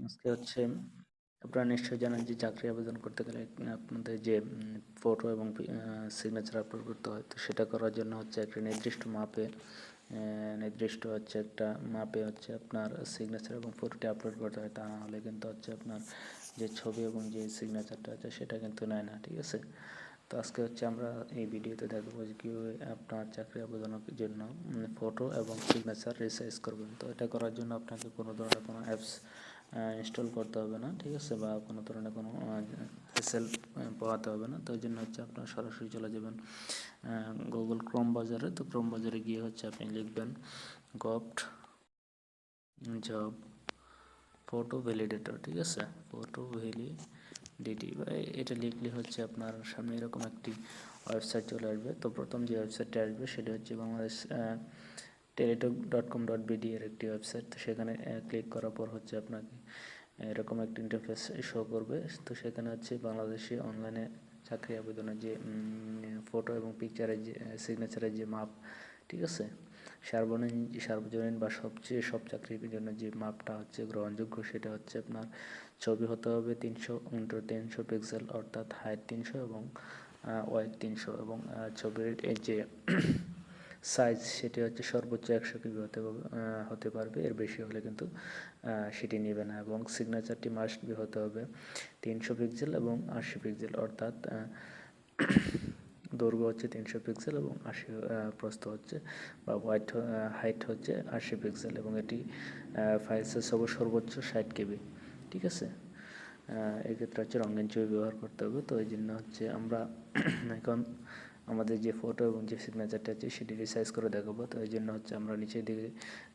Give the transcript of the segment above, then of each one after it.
আজকে হচ্ছে আপনারা নিশ্চয়ই জানেন যে চাকরি আবেদন করতে গেলে আপনাদের যে ফটো এবং সিগনেচার আপলোড করতে হয়, তো সেটা করার জন্য হচ্ছে একটা নির্দিষ্ট মাপে নির্দিষ্ট হচ্ছে একটা মাপে হচ্ছে আপনার সিগনেচার এবং ফটোটি আপলোড করতে হয়। তা না হলে কিন্তু হচ্ছে আপনার যে ছবি এবং যে সিগনেচারটা আছে সেটা কিন্তু নেয় না, ঠিক আছে। তো আজকে হচ্ছে আমরা এই ভিডিওতে দেখাবো যে কীভাবে আপনার চাকরি আবেদনের জন্য ফটো এবং সিগনেচার রিসাইজ করবেন। তো এটা করার জন্য আপনাকে কোনো ধরনের কোনো অ্যাপস ইনস্টল করতে হবে না, ঠিক আছে, বা কোনো ধরনের কোনো হ্যাসেল পোহাতে হবে না। তো ওই জন্য হচ্ছে আপনার সরাসরি চলে যাবেন গুগল ক্রোম বাজারে। তো ক্রোম বাজারে গিয়ে হচ্ছে আপনি লিখবেন গভট জব ফটো ভ্যালিডেটর, ঠিক আছে, ফটো ভ্যালিডিটি বা এটা লিখলে হচ্ছে আপনার সামনে এরকম একটি ওয়েবসাইট চলে আসবে। তো প্রথম যে ওয়েবসাইটটি আসবে সেটা হচ্ছে বাংলাদেশ টেলিটক.com.bd এর একটি ওয়েবসাইট। তো সেখানে ক্লিক করার পর হচ্ছে আপনাকে এরকম একটা ইন্টারফেস শো করবে। তো সেখানে হচ্ছে বাংলাদেশে অনলাইনে চাকরি আবেদনের যে ফটো এবং পিকচারের যে সিগনেচারের যে মাপ, ঠিক আছে, সার্বজনীন বা সব চাকরির জন্য যে মাপটা হচ্ছে গ্রহণযোগ্য সেটা হচ্ছে আপনার ছবি হতে হবে 300x300 পিক্সেল, অর্থাৎ হাইট 300 এবং ওয়াইড 300, এবং ছবির এই যে সাইজ সেটি হচ্ছে সর্বোচ্চ 100 কেবি হতে পারবে, এর বেশি হলে কিন্তু সেটি নেবে না। এবং সিগনেচারটি মাস্ট বি হতে হবে 300 পিক্সেল এবং 80 পিক্সেল, অর্থাৎ দৈর্ঘ্য হচ্ছে 300 পিক্সেল এবং 80 প্রস্থ হচ্ছে বা হাইট হচ্ছে 80 পিক্সেল, এবং এটি ফাইল সাইজ হবে সর্বোচ্চ 60 কেবি, ঠিক আছে। এক্ষেত্রে হচ্ছে রঙিন ছবি ব্যবহার করতে হবে। তো এই জন্য হচ্ছে আমরা এখন আমাদের যে ফটো এবং যে সিগনেচারটা আছে সেটি রিসাইজ করে দেখাবো। তো এই জন্য হচ্ছে আমরা নিচের দিকে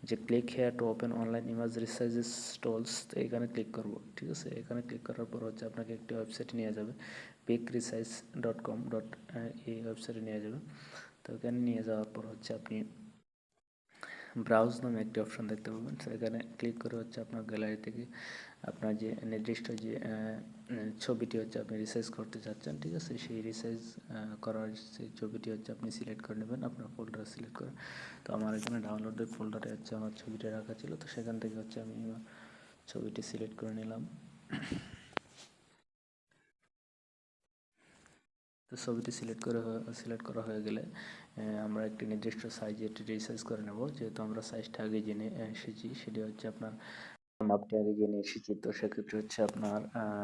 যে click here to open online image resizes tools, তো এখানে ক্লিক করব, ঠিক আছে। এখানে ক্লিক করার পর হচ্ছে আপনাকে একটি ওয়েবসাইটে নিয়ে যাবে, picresize.com. এই ওয়েবসাইটে নিয়ে যাবে। তো এখানে নিয়ে যাওয়ার পর হচ্ছে আপনি ব্রাউজ নামে একটি অপশন দেখতে পাবেন। তো এখানে ক্লিক করে হচ্ছে আপনার গ্যালারি থেকে আপনার যে নির্দিষ্ট যে ছবিটি হচ্ছে আপনি রিসাইজ করতে চাচ্ছেন, ঠিক আছে, সেই রিসাইজ করার সেই ছবিটি হচ্ছে আপনি সিলেক্ট করে নেবেন, আপনার ফোল্ডারে সিলেক্ট করে। তো আমার এখানে ডাউনলোডের ফোল্ডারে হচ্ছে আমার ছবিটা রাখা ছিল, তো সেখান থেকে হচ্ছে আমি ছবিটি সিলেক্ট করে নিলাম। তো ছবিটি সিলেক্ট করা হয়ে গেলে আমরা একটি নির্দিষ্ট সাইজে এটি রিসাইজ করে নেব। যেহেতু আমরা সাইজটা আগে জেনে এসেছি, সেটি হচ্ছে আপনার মাপটি আগে জেনে এসেছি, তো সেক্ষেত্রে হচ্ছে আপনার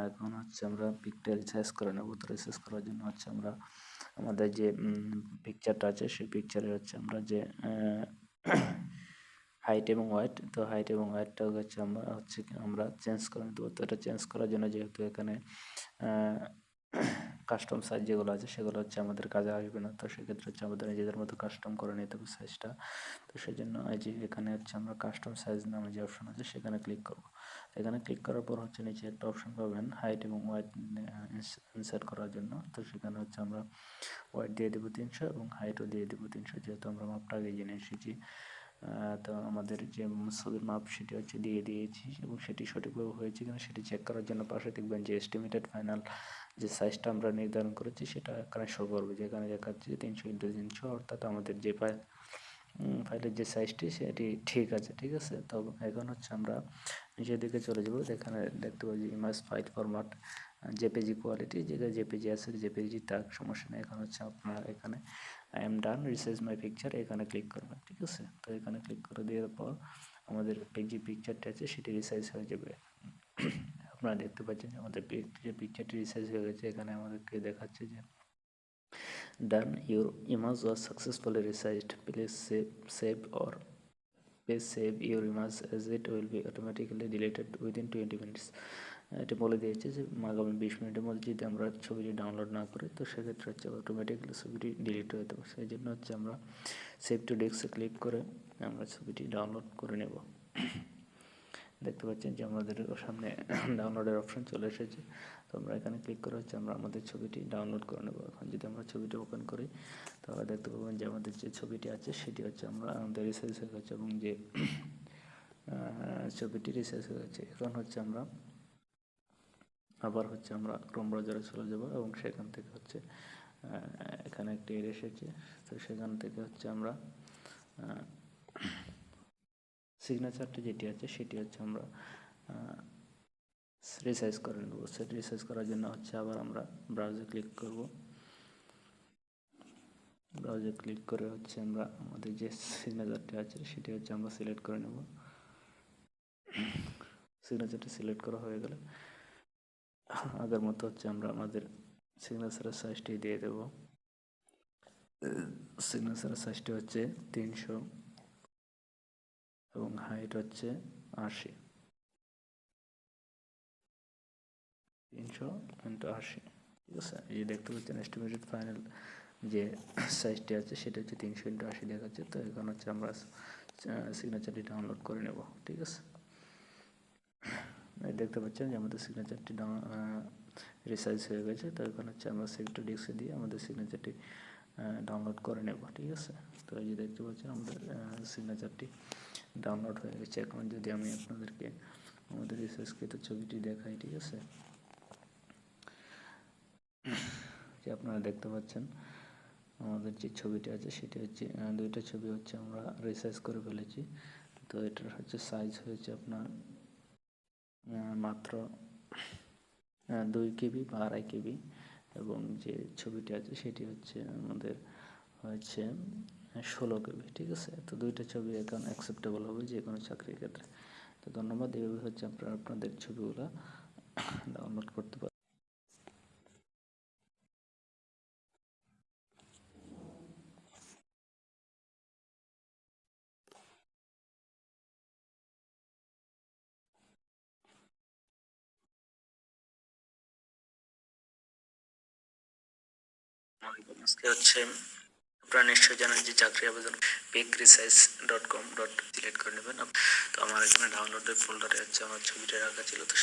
এখন হচ্ছে আমরা পিকটা রিসাইজ করে নেব। তো রিসাইজ করার জন্য হচ্ছে আমরা আমাদের যে পিকচারটা আছে সেই পিকচারে হচ্ছে আমরা যে হাইট এবং ওয়েট, তো হাইট এবং ওয়েটটা হচ্ছে আমরা চেঞ্জ করে দেবো। তো এটা চেঞ্জ করার জন্য যেহেতু এখানে কাস্টম সাইজ যেগুলো আছে সেগুলো হচ্ছে আমাদের কাজে আসবে না, তো সেক্ষেত্রে হচ্ছে আমাদের নিজেদের মতো কাস্টম করে নিতে হবে সাইজটা। তো সেই জন্য এই যে এখানে হচ্ছে আমরা কাস্টম সাইজ নামে যে অপশন আছে সেখানে ক্লিক করব। এখানে ক্লিক করার পর হচ্ছে নিচে একটা অপশন পাবেন হাইট এবং ওয়েট ইনসার্ট করার জন্য। তো সেখানে হচ্ছে আমরা ওয়েট দিয়ে দেবো 300 এবং হাইটও দিয়ে দেবো 300, যেহেতু আমরা মাপটা আগে জেনে এসেছি। তো আমাদের যে ছবির মাপ সেটি হচ্ছে দিয়ে দিয়েছি, এবং সেটি সঠিকভাবে হয়েছে কিনা সেটি চেক করার জন্য পাশে দেখবেন যে এস্টিমেটেড ফাইনাল যে সাইজটা আমরা নির্ধারণ করেছি সেটা এখানে শো করবে, যেখানে দেখাচ্ছে 300x300, অর্থাৎ আমাদের যে ফাইলের যে সাইজটি সেটি ঠিক আছে, ঠিক আছে। তো এখন হচ্ছে আমরা নিচের দিকে চলে যাব, এখানে দেখতে পাচ্ছি image file format JPG quality, যেটা জেপিজি আছে জেপিজি থাক, সমস্যা নেই। এখন হচ্ছে আপনার এখানে I am done resize my picture, এখানে ক্লিক করবেন, ঠিক আছে। তো এখানে ক্লিক করে দেওয়ার পর আমাদের যে পিকচারটা আছে সেটি রিসাইজ হয়ে যাবে। আপনারা দেখতে পাচ্ছেন যে আমাদের যে পিকচারটি রিসাইজ হয়ে গেছে। এখানে আমাদেরকে দেখাচ্ছে যে done, your image was successfully resized, please save your image as it will be automatically deleted within 20 minutes. এটা বলে দিয়েছে যে আগামী 20 মিনিটের মধ্যে যদি আমরা ছবিটি ডাউনলোড না করি তো সেক্ষেত্রে হচ্ছে অটোমেটিক্যালি ছবিটি ডিলিট হয়ে যাবে। সেই জন্য হচ্ছে আমরা সেভ টু ডেস্কে ক্লিক করে আমরা ছবিটি ডাউনলোড করে নেব। দেখতে পাচ্ছেন যে আমাদের সামনে ডাউনলোডের অপশন চলে এসেছে। তো আমরা এখানে ক্লিক করে হচ্ছে আমরা আমাদের ছবিটি ডাউনলোড করে নেব। এখন যদি আমরা ছবিটি ওপেন করি তাহলে দেখতে পাবেন যে আমাদের যে ছবিটি আছে সেটি হচ্ছে আমাদের রিসাইজ হয়ে গেছে, এবং যে ছবিটি রিসাইজ হয়ে গেছে। এখন হচ্ছে আমরা আবার হচ্ছে আমরা ক্রোম ব্রাউজারে চলে যাব, এবং সেখান থেকে হচ্ছে এখানে একটি এর এসেছে। তো সেখান থেকে হচ্ছে আমরা সিগনেচারটি যেটি আছে সেটি হচ্ছে আমরা রিসাইজ করে নেব। সেটা রিসাইজ করার জন্য হচ্ছে আবার আমরা ব্রাউজে ক্লিক করব। ব্রাউজে ক্লিক করে হচ্ছে আমরা আমাদের যে সিগনেচারটি আছে সেটি হচ্ছে আমরা সিলেক্ট করে নেব। সিগনেচারটি সিলেক্ট করা হয়ে গেলে আগের মতো হচ্ছে আমরা আমাদের সিগনেচারের সাইজটি দিয়ে দেব। সিগনেচারের সাইজটি হচ্ছে 300 এবং হাইট হচ্ছে 80, 300x80। ঠিক আছে, এই যে দেখতে পাচ্ছেন এস্টিমেটেড ফাইনাল যে সাইজটি আছে সেটা হচ্ছে 300x80 দেখাচ্ছে। তো এখন হচ্ছে আমরা সিগনেচারটি ডাউনলোড করে নেব। ঠিক আছে, দেখতে পাচ্ছেন যে আমাদের সিগনেচারটি রিসাইজ হয়ে গেছে। তো এখন হচ্ছে আমরা সেক্টর ডিস্কে দিয়ে আমাদের সিগনেচারটি ডাউনলোড করে নেব। ঠিক আছে, তো এই যে দেখতে পাচ্ছেন আমাদের সিগনেচারটি ডাউনলোড হয়ে গেছে। এখন যদি আমি আপনাদেরকে আমাদের রিসাইজকৃত ছবিটি দেখাই, ঠিক আছে, যে আপনারা দেখতে পাচ্ছেন আমাদের যে ছবিটি আছে সেটি হচ্ছে দুইটা ছবি হচ্ছে আমরা রিসাইজ করে ফেলেছি। তো এটার হচ্ছে সাইজ হয়েছে আপনার মাত্র 2 KB বা 2.5 KB, এবং যে ছবিটি আছে সেটি হচ্ছে আমাদের হচ্ছে 16 KB। ঠিক আছে, তো দুইটা ছবি এখন অ্যাকসেপ্টেবল হবে যে কোনো চাকরির ক্ষেত্রে। তো ধন্যবাদ। এইভাবে হচ্ছে আপনারা আপনাদের ছবিগুলো ডাউনলোড করতে পারেন। আজকে হচ্ছে আপনারা নিশ্চয়ই জানেন যে চাকরি আবেদন picrisize.com সিলেক্ট করে নেবেন। তো আমার এখানে ডাউনলোডের ফোল্ডারে হচ্ছে আমার ছবিটা রাখা ছিল, তো